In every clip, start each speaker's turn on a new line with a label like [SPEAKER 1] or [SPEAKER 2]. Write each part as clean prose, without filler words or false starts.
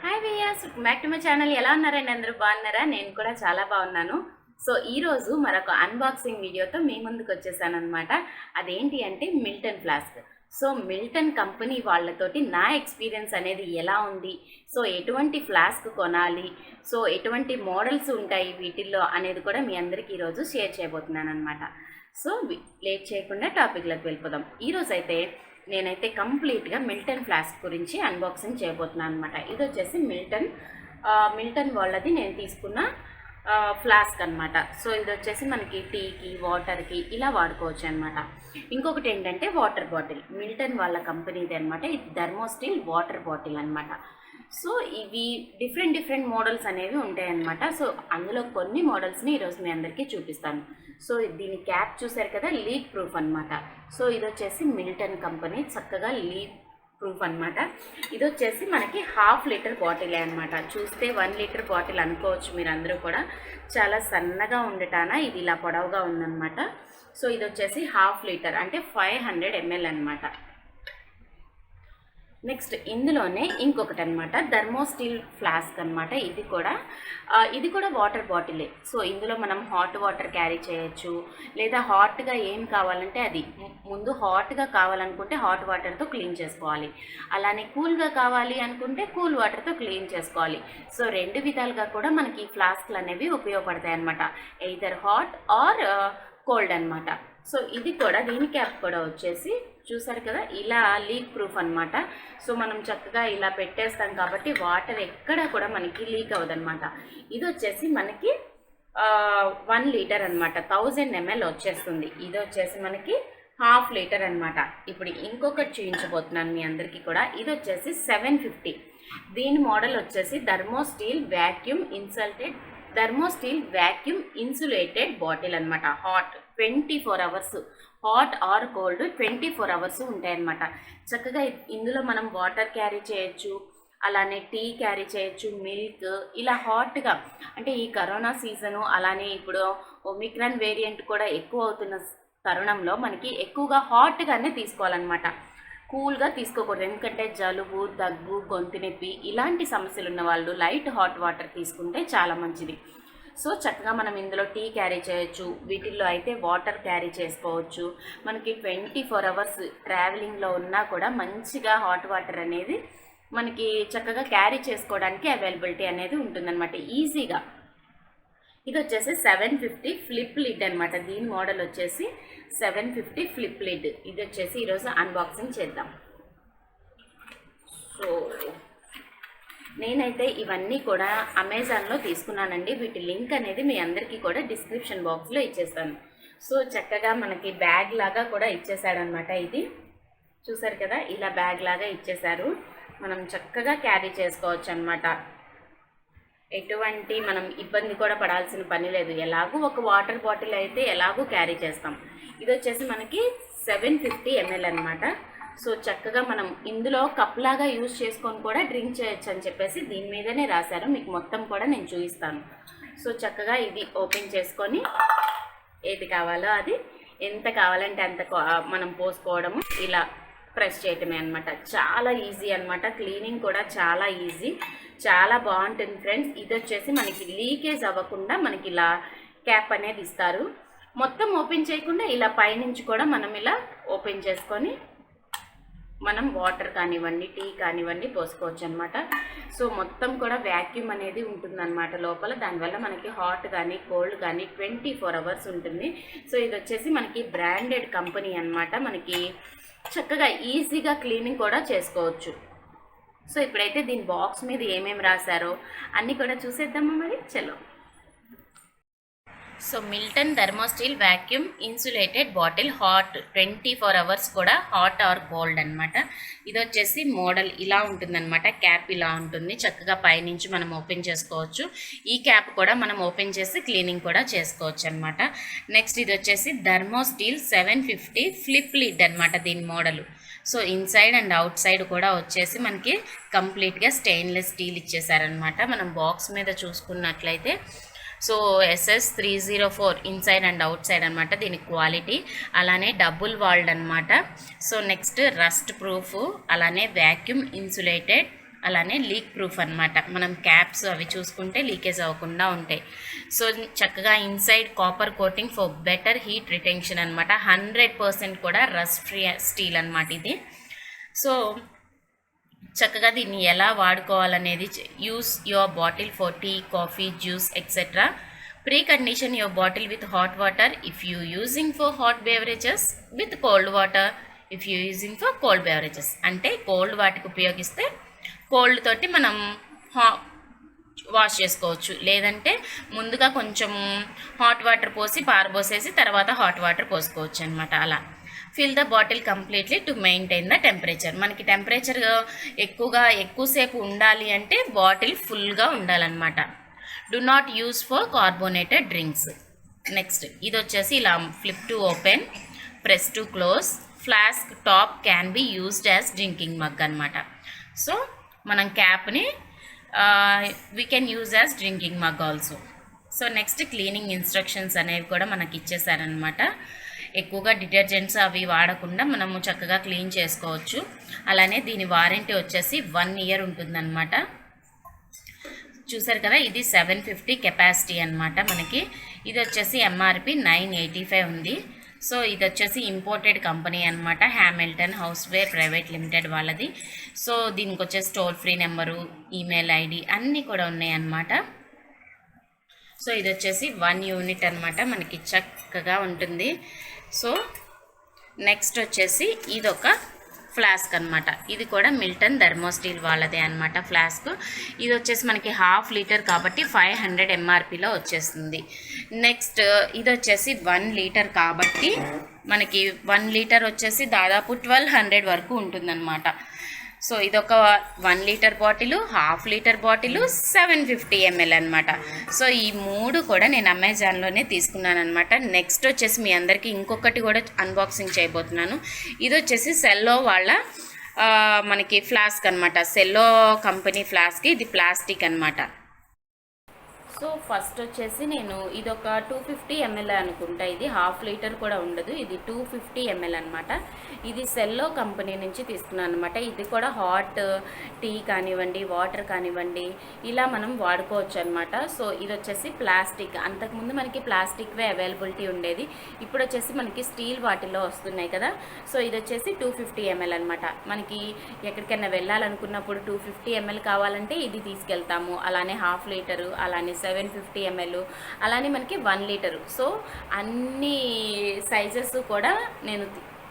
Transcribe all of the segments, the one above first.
[SPEAKER 1] Hi viewers, welcome back to my channel. ఎలా ఉన్నారండి? అందరూ బాగున్నారా? నేను కూడా చాలా బాగున్నాను. సో ఈరోజు మరొక అన్బాక్సింగ్ వీడియోతో మీ ముందుకు వచ్చేసాను అనమాట. అదేంటి అంటే Milton flask. So Milton company వాళ్ళతోటి నా ఎక్స్పీరియన్స్ అనేది ఎలా ఉంది, సో ఎటువంటి ఫ్లాస్క్ కొనాలి, సో ఎటువంటి మోడల్స్ ఉంటాయి వీటిల్లో అనేది కూడా మీ అందరికీ ఈరోజు షేర్ చేయబోతున్నాను అనమాట. సో లేట్ చేయకుండా టాపిక్లోకి వెళ్ళిపోదాం. ఈరోజు అయితే నేనైతే కంప్లీట్గా మిల్టన్ ఫ్లాస్క్ గురించి అన్బాక్సింగ్ చేయబోతున్నాను అనమాట. ఇది వచ్చేసి మిల్టన్ వాళ్ళది నేను తీసుకున్న ఫ్లాస్క్ అనమాట. సో ఇది వచ్చేసి మనకి టీకి, వాటర్కి ఇలా వాడుకోవచ్చు అనమాట. ఇంకొకటి ఏంటంటే వాటర్ బాటిల్, మిల్టన్ వాళ్ళ కంపెనీది అనమాట. ఇది థర్మోస్టిల్ వాటర్ బాటిల్ అనమాట. సో ఇవి డిఫరెంట్ మోడల్స్ అనేవి ఉంటాయన్నమాట. సో అందులో కొన్ని మోడల్స్ని ఈరోజు మీ అందరికీ చూపిస్తాను. సో దీని క్యాప్ చూసారు కదా, లీక్ ప్రూఫ్ అనమాట. సో ఇది వచ్చేసి మిల్టన్ కంపెనీ చక్కగా లీక్ ప్రూఫ్ అనమాట. ఇది వచ్చేసి మనకి 1/2 లీటర్ బాటిలే అనమాట. చూస్తే 1 లీటర్ బాటిల్ అనుకోవచ్చు మీరు అందరూ కూడా. చాలా సన్నగా ఉండటాన ఇది ఇలా పొడవుగా ఉందన్నమాట. సో ఇది వచ్చేసి 1/2 లీటర్ అంటే 500 ml అనమాట. నెక్స్ట్ ఇందులోనే ఇంకొకటి అనమాట, థర్మోస్టిల్ ఫ్లాస్క్ అనమాట. ఇది కూడా వాటర్ బాటిలే. సో ఇందులో మనం హాట్ వాటర్ క్యారీ చేయొచ్చు, లేదా హాట్గా ఏం కావాలంటే అది ముందు హాట్గా కావాలనుకుంటే హాట్ వాటర్తో క్లీన్ చేసుకోవాలి, అలానే కూల్గా కావాలి అనుకుంటే కూల్ వాటర్తో క్లీన్ చేసుకోవాలి. సో 2 విధాలుగా కూడా మనకి ఈ ఫ్లాస్క్లు అనేవి ఉపయోగపడతాయి అనమాట. ఎయిదర్ హాట్ ఆర్ కోల్డ్ అనమాట. సో ఇది కూడా, దీని క్యాప్ కూడా వచ్చేసి చూసారు కదా, ఇలా లీక్ ప్రూఫ్ అనమాట. సో మనం చక్కగా ఇలా పెట్టేస్తాం కాబట్టి వాటర్ ఎక్కడ కూడా మనకి లీక్ అవ్వదన్నమాట. ఇది వచ్చేసి మనకి 1 లీటర్ అనమాట, 1000 ml వచ్చేస్తుంది. ఇది వచ్చేసి మనకి 1/2 లీటర్ అనమాట. ఇప్పుడు ఇంకొకటి చూపించబోతున్నాను మీ అందరికీ కూడా. ఇది వచ్చేసి 750. దీని మోడల్ వచ్చేసి థర్మోస్టిల్ వ్యాక్యూమ్ ఇన్సులేటెడ్ బాటిల్ అనమాట. Hot 24 hours, hot or cold 24 hours ఉంటాయన్నమాట. చక్కగా ఇందులో మనం వాటర్ క్యారీ చేయొచ్చు, అలానే టీ క్యారీ చేయొచ్చు, మిల్క్ ఇలా హాట్గా. అంటే ఈ కరోనా సీజను, అలానే ఇప్పుడు ఒమిక్రాన్ వేరియంట్ కూడా ఎక్కువ అవుతున్న తరుణంలో మనకి ఎక్కువగా హాట్గానే తీసుకోవాలన్నమాట. కూల్గా తీసుకోకూడదు, ఎందుకంటే జలుబు, దగ్గు, గొంతు నొప్పి ఇలాంటి సమస్యలు ఉన్న వాళ్ళు లైట్ హాట్ వాటర్ తీసుకుంటే చాలా మంచిది. సో చక్కగా మనం ఇందులో టీ క్యారీ చేయొచ్చు, వీటిల్లో అయితే వాటర్ క్యారీ చేసుకోవచ్చు. మనకి 24 అవర్స్ ట్రావెలింగ్లో ఉన్నా కూడా మంచిగా హాట్ వాటర్ అనేది మనకి చక్కగా క్యారీ చేసుకోవడానికి అవైలబిలిటీ అనేది ఉంటుందన్నమాట ఈజీగా. ఇది వచ్చేసి 750 ఫ్లిప్ లిడ్ అనమాట. దీని మోడల్ వచ్చేసి 750 ఫ్లిప్ లిడ్. ఇది వచ్చేసి ఈరోజు అన్బాక్సింగ్ చేద్దాం. సో నేనైతే ఇవన్నీ కూడా అమెజాన్లో తీసుకున్నానండి. వీటి లింక్ అనేది మీ అందరికీ కూడా డిస్క్రిప్షన్ బాక్స్లో ఇచ్చేస్తాను. సో చక్కగా మనకి బ్యాగ్ లాగా కూడా ఇచ్చేసాడనమాట. ఇది చూసారు కదా, ఇలా బ్యాగ్ లాగా ఇచ్చేసారు. మనం చక్కగా క్యారీ చేసుకోవచ్చు అనమాట. ఎటువంటి మనం ఇబ్బంది కూడా పడాల్సిన పని లేదు. ఎలాగూ ఒక వాటర్ బాటిల్ అయితే ఎలాగూ క్యారీ చేస్తాం. ఇది వచ్చేసి మనకి 750 ml అనమాట. సో చక్కగా మనం ఇందులో కప్ లాగా యూజ్ చేసుకొని కూడా డ్రింక్ చేయొచ్చు అని చెప్పేసి దీని మీదనే రాశారు. మీకు మొత్తం కూడా నేను చూపిస్తాను. సో చక్కగా ఇది ఓపెన్ చేసుకొని ఏది కావాలో అది, ఎంత కావాలంటే అంత మనం పోసుకోవడము, ఇలా ప్రెస్ చేయటమే అనమాట. చాలా ఈజీ అనమాట. క్లీనింగ్ కూడా చాలా ఈజీ, చాలా బాగుంటుంది ఫ్రెండ్స్. ఇది వచ్చేసి మనకి లీకేజ్ అవ్వకుండా మనకి ఇలా క్యాప్ అనేది ఇస్తారు. మొత్తం ఓపెన్ చేయకుండా ఇలా పైనుంచి కూడా మనం ఇలా ఓపెన్ చేసుకొని మనం వాటర్ కానివ్వండి, టీ కానివ్వండి పోసుకోవచ్చు అనమాట. సో మొత్తం కూడా వ్యాక్యూమ్ అనేది ఉంటుందన్నమాట లోపల. దానివల్ల మనకి హాట్ కానీ కోల్డ్ కానీ 24 అవర్స్ ఉంటుంది. సో ఇది వచ్చేసి మనకి బ్రాండెడ్ కంపెనీ అనమాట. మనకి చక్కగా ఈజీగా క్లీనింగ్ కూడా చేసుకోవచ్చు. సో ఇప్పుడైతే దీని బాక్స్ మీద ఏమేమి రాశారో అన్నీ కూడా చూసేద్దామా మరి. చలో. So Milton thermosteel vacuum insulated bottle, hot 24 hours కూడా, హాట్ ఆర్ కోల్డ్ అనమాట. ఇది వచ్చేసి మోడల్ ఇలా ఉంటుందన్నమాట. క్యాప్ ఇలా ఉంటుంది. చక్కగా పైనుంచి మనం ఓపెన్ చేసుకోవచ్చు. ఈ క్యాప్ కూడా మనం ఓపెన్ చేసి క్లీనింగ్ కూడా చేసుకోవచ్చు అనమాట. నెక్స్ట్ ఇది వచ్చేసి థర్మోస్టిల్ 750 ఫ్లిప్ లిడ్ అనమాట దీని model. So inside and out side కూడా వచ్చేసి మనకి కంప్లీట్గా స్టెయిన్లెస్ స్టీల్ ఇచ్చేసారనమాట. మనం బాక్స్ మీద చూసుకున్నట్లయితే so SS304 inside and out side అనమాట దీని క్వాలిటీ. అలానే డబుల్ వాల్డ్ అనమాట. సో నెక్స్ట్ రస్ట్ ప్రూఫ్, అలానే వ్యాక్యూమ్ ఇన్సులేటెడ్ అలానే లీక్ ప్రూఫ్ అనమాట. మనం క్యాప్స్ అవి చూసుకుంటే లీకేజ్ అవ్వకుండా ఉంటాయి. సో చక్కగా inside copper coating for better heat retention అనమాట. 100% కూడా రస్ట్ ఫ్రీ స్టీల్ అనమాట ఇది. సో చక్కగా దీన్ని ఎలా వాడుకోవాలనేది, use your bottle for tea, coffee, juice etcetera. Pre condition your bottle with hot water if you using for hot beverages, with cold water if you using for cold beverages. అంటే cold వాటికి ఉపయోగిస్తే cold తోటి మనం wash చేసుకోవచ్చు, లేదంటే ముందుగా కొంచెం hot water పోసి పారబోసేసి తర్వాత హాట్ వాటర్ పోసుకోవచ్చు అనమాట. అలా fill the bottle completely to maintain the temperature. మనకి టెంపరేచర్ ఎక్కువసేపు ఉండాలి అంటే బాటిల్ ఫుల్గా ఉండాలన్నమాట. Do not use for carbonated drinks. Next ఇది వచ్చేసి ఇలా flip to open, press to close. Flask top can be used as drinking mug అనమాట. సో మనం క్యాప్ని we can use as drinking mug also. So next cleaning instructions అనేవి కూడా మనకి ఇచ్చేసారనమాట. ఎక్కువగా డిటర్జెంట్స్ అవి వాడకుండా మనము చక్కగా క్లీన్ చేసుకోవచ్చు. అలానే దీని వారంటీ వచ్చేసి 1 ఇయర్ ఉంటుందన్నమాట. చూసారు కదా, ఇది 750 కెపాసిటీ అనమాట మనకి. ఇది వచ్చేసి ఎంఆర్పి 985 ఉంది. సో ఇది వచ్చేసి ఇంపోర్టెడ్ కంపెనీ అనమాట, మిల్టన్ హౌస్వేర్ ప్రైవేట్ లిమిటెడ్ వాళ్ళది. సో దీనికి వచ్చేసి toll free number, email ID అన్నీ కూడా ఉన్నాయి అన్నమాట. సో ఇది వచ్చేసి 1 యూనిట్ అనమాట, మనకి చక్కగా ఉంటుంది. సో నెక్స్ట్ వచ్చేసి ఇదొక ఫ్లాస్క్ అనమాట. ఇది కూడా మిల్టన్ థర్మోస్టీల్ వాళ్ళదే అనమాట ఫ్లాస్క్. ఇది వచ్చేసి మనకి 1/2 లీటర్ కాబట్టి 500 ఎంఆర్పిలో వచ్చేస్తుంది. నెక్స్ట్ ఇది వచ్చేసి 1 లీటర్ కాబట్టి మనకి 1 లీటర్ వచ్చేసి దాదాపు 1200 వరకు ఉంటుందన్నమాట. సో ఇదొక 1 litre bottle, 1/2 litre bottle, 750 ml అనమాట. సో ఈ 3 కూడా నేను అమెజాన్లోనే తీసుకున్నాను అనమాట. నెక్స్ట్ వచ్చేసి మీ అందరికీ ఇంకొకటి కూడా అన్బాక్సింగ్ చేయబోతున్నాను. ఇది వచ్చేసి సెల్లో వాళ్ళ మనకి ఫ్లాస్క్ అనమాట. సెల్లో కంపెనీ ఫ్లాస్క్, ఇది ప్లాస్టిక్ అనమాట. సో ఫస్ట్ వచ్చేసి నేను ఇదొక 250 ml అనుకుంటా. ఇది 1/2 లీటర్ కూడా ఉండదు, ఇది 250 ml అనమాట. ఇది సెల్లో కంపెనీ నుంచి తీసుకున్నాను అనమాట. ఇది కూడా హాట్ టీ కానివ్వండి, వాటర్ కానివ్వండి, ఇలా మనం వాడుకోవచ్చు అనమాట. సో ఇది వచ్చేసి ప్లాస్టిక్. అంతకుముందు మనకి ప్లాస్టిక్వే అవైలబిలిటీ ఉండేది, ఇప్పుడు వచ్చేసి మనకి స్టీల్ వాటిల్లో వస్తున్నాయి కదా. సో ఇది వచ్చేసి 250 ml అనమాట. మనకి ఎక్కడికైనా వెళ్ళాలనుకున్నప్పుడు 250 ml కావాలంటే ఇది తీసుకెళ్తాము. అలానే 1/2 లీటరు, అలానే 750 ml, అలానే మనకి 1 లీటరు. సో అన్ని సైజెస్ కూడా నేను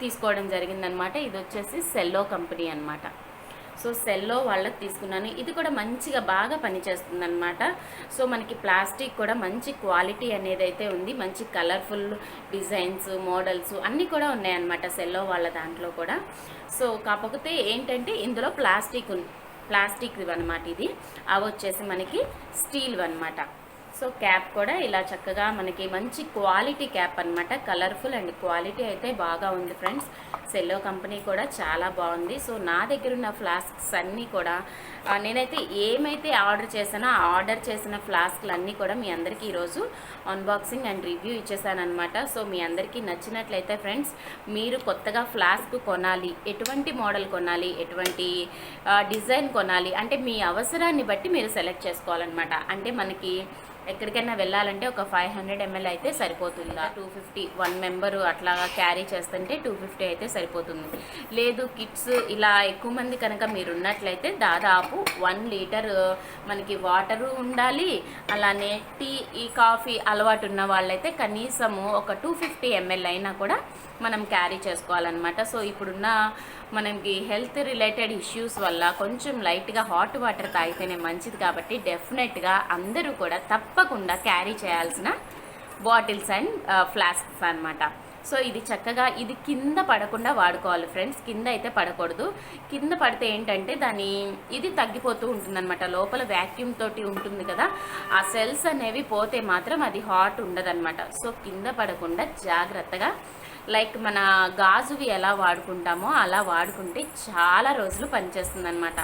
[SPEAKER 1] తీసుకోవడం జరిగిందనమాట. ఇది వచ్చేసి సెల్లో కంపెనీ అనమాట. సో సెల్లో వాళ్ళకి తీసుకున్నాను. ఇది కూడా మంచిగా బాగా పనిచేస్తుంది అనమాట. సో మనకి ప్లాస్టిక్ కూడా మంచి క్వాలిటీ అనేది అయితే ఉంది. మంచి కలర్ఫుల్ డిజైన్స్, మోడల్స్ అన్నీ కూడా ఉన్నాయన్నమాట సెల్లో వాళ్ళ దాంట్లో కూడా. సో కాకపోతే ఏంటంటే ఇందులో ప్లాస్టిక్ అనమాట. ఇది అవి వచ్చేసి మనకి స్టీల్ అనమాట. సో క్యాప్ కూడా ఇలా చక్కగా మనకి మంచి క్వాలిటీ క్యాప్ అనమాట. కలర్ఫుల్ అండ్ క్వాలిటీ అయితే బాగా ఉంది ఫ్రెండ్స్. సెల్లో కంపెనీ కూడా చాలా బాగుంది. సో నా దగ్గర ఉన్న ఫ్లాస్క్స్ అన్నీ కూడా నేనైతే ఏమైతే ఆర్డర్ చేశానో ఆ ఆర్డర్ చేసిన ఫ్లాస్క్లు అన్నీ కూడా మీ అందరికీ ఈరోజు అన్బాక్సింగ్ అండ్ రివ్యూ ఇచ్చేసానమాట. సో మీ అందరికీ నచ్చినట్లయితే ఫ్రెండ్స్, మీరు కొత్తగా ఫ్లాస్క్ కొనాలి, ఎటువంటి మోడల్ కొనాలి, ఎటువంటి డిజైన్ కొనాలి అంటే మీ అవసరాన్ని బట్టి మీరు సెలెక్ట్ చేసుకోవాలన్నమాట. అంటే మనకి ఎక్కడికైనా వెళ్ళాలంటే ఒక 500 ml అయితే సరిపోతుంది. 250 1 మెంబరు అట్లా క్యారీ చేస్తుంటే 250 అయితే సరిపోతుంది. లేదు కిడ్స్ ఇలా ఎక్కువ మంది కనుక మీరు ఉన్నట్లయితే దాదాపు 1 లీటర్ మనకి వాటరు ఉండాలి. అలానే టీ, కాఫీ అలవాటు ఉన్న వాళ్ళైతే కనీసము ఒక 250 ml అయినా కూడా మనం క్యారీ చేసుకోవాలన్నమాట. సో ఇప్పుడున్న మనకి హెల్త్ రిలేటెడ్ ఇష్యూస్ వల్ల కొంచెం లైట్గా హాట్ వాటర్ తాగితేనే మంచిది కాబట్టి డెఫినెట్గా అందరూ కూడా తప్పకుండా క్యారీ చేయాల్సిన బాటిల్స్ అండ్ ఫ్లాస్క్స్ అనమాట. సో ఇది చక్కగా ఇది కింద పడకుండా వాడుకోవాలి ఫ్రెండ్స్. కింద అయితే పడకూడదు. కింద పడితే ఏంటంటే ఇది తగ్గిపోతూ ఉంటుందన్నమాట. లోపల వ్యాక్యూమ్ తోటి ఉంటుంది కదా, ఆ సెల్స్ అనేవి పోతే మాత్రం అది హాట్ ఉండదన్నమాట. సో కింద పడకుండా జాగ్రత్తగా లైక్ మన గాజువి ఎలా వాడుకుంటామో అలా వాడుకుంటే చాలా రోజులు పనిచేస్తుంది అనమాట.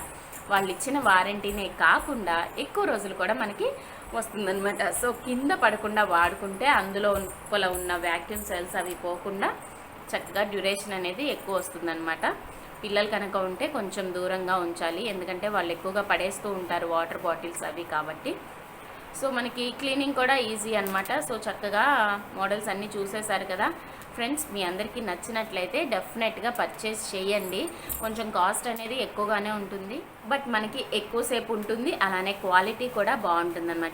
[SPEAKER 1] వాళ్ళు ఇచ్చిన వారంటీనే కాకుండా ఎక్కువ రోజులు కూడా మనకి వస్తుందన్నమాట. సో కింద పడకుండా వాడుకుంటే అందులో ఉన్న వ్యాక్యూమ్ సెల్స్ అవి పోకుండా చక్కగా డ్యూరేషన్ అనేది ఎక్కువ వస్తుందన్నమాట. పిల్లలు కనుక ఉంటే కొంచెం దూరంగా ఉంచాలి, ఎందుకంటే వాళ్ళు ఎక్కువగా పడేస్తూ ఉంటారు వాటర్ బాటిల్స్ అవి కాబట్టి. సో మనకి క్లీనింగ్ కూడా ఈజీ అనమాట. సో చక్కగా మోడల్స్ అన్నీ చూసేశారు కదా ఫ్రెండ్స్. మీ అందరికీ నచ్చినట్లయితే డెఫినెట్గా పర్చేస్ చేయండి. కొంచెం కాస్ట్ అనేది ఎక్కువగానే ఉంటుంది, బట్ మనకి ఎక్కువసేపు ఉంటుంది, అలానే క్వాలిటీ కూడా బాగుంటుంది అనమాట.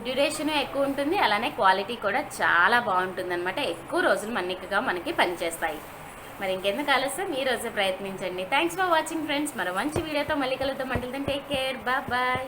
[SPEAKER 1] డ్యూరేషన్ ఎక్కువ ఉంటుంది, అలానే క్వాలిటీ కూడా చాలా బాగుంటుంది అనమాట. ఎక్కువ రోజులు మన్నికగా మనకి పనిచేస్తాయి. మరి ఇంకెందుకు ఆలస్యం, ఈ రోజే ప్రయత్నించండి. Thanks for watching friends. మరో మంచి వీడియోతో మళ్ళీ కలుద్దాం. అంటే టేక్ కేర్, బాయ్.